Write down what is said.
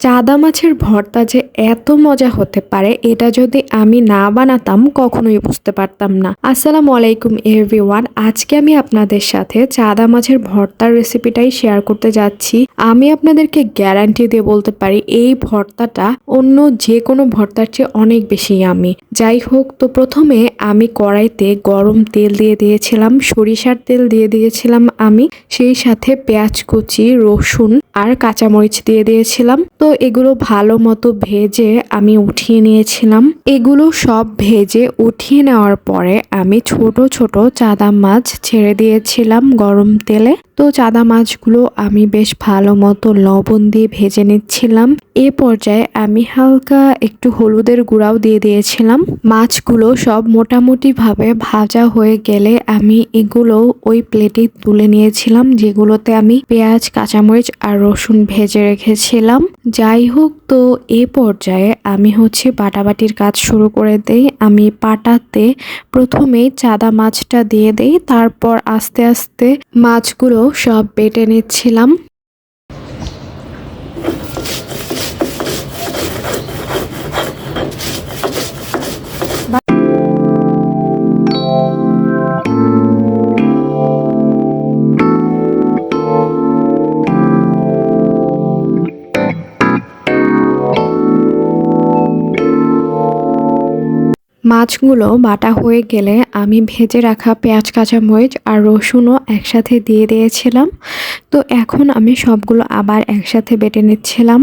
চাদা মাছের ভর্তা যে এত মজা হতে পারে এটা যদি আমি না বানাতাম কখনোই বুঝতে পারতাম না। আসসালামু আলাইকুম এভরিওয়ান, আজকে আমি আপনাদের সাথে চাদা মাছের ভর্তার রেসিপিটাই শেয়ার করতে যাচ্ছি। আমি আপনাদেরকে গ্যারান্টি দিয়ে বলতে পারি এই ভর্তাটা অন্য যে কোনো ভর্তার চেয়ে অনেক বেশি ইয়ামি। যাই হোক, তো প্রথমে আমি কড়াইতে গরম তেল দিয়ে দিয়েছিলাম, সরিষার তেল দিয়ে দিয়েছিলাম আমি, সেই সাথে পেঁয়াজ কুচি, রসুন আর কাঁচামরিচ দিয়ে দিয়েছিলাম। তো এগুলো ভালো মতো ভেজে আমি উঠিয়ে নিয়েছিলাম। এগুলো সব ভেজে উঠিয়ে নেওয়ার পরে আমি ছোট ছোট চাদা মাছ ছেড়ে দিয়েছিলাম গরম তেলে। তো চাদা মাছগুলো আমি বেশ ভালো মতো লবণ দিয়ে ভেজে নিচ্ছিলাম। এ পর্যায়ে আমি হালকা একটু হলুদের গুঁড়াও দিয়ে দিয়েছিলাম। মাছগুলো সব মোটামুটি ভাবে ভাজা হয়ে গেলে আমি এগুলো ওই প্লেটে তুলে নিয়েছিলাম যেগুলোতে আমি পেঁয়াজ, কাঁচামরিচ আর রসুন ভেজে রেখেছিলাম। যাই হোক, তো এ পর্যায়ে আমি বাটাবাটির কাজ শুরু করে দেই। আমি পাটাতে প্রথমেই চাদা মাছটা দিয়ে দেই, তারপর আস্তে আস্তে মাছগুলো সব বেটে নিচ্ছিলাম। মাছগুলো বাটা হয়ে গেলে আমি ভেজে রাখা পেঁয়াজ, কাঁচামরিচ আর রসুনও একসাথে দিয়ে দিয়েছিলাম। তো এখন আমি সবগুলো আবার একসাথে বেটে নিচ্ছিলাম।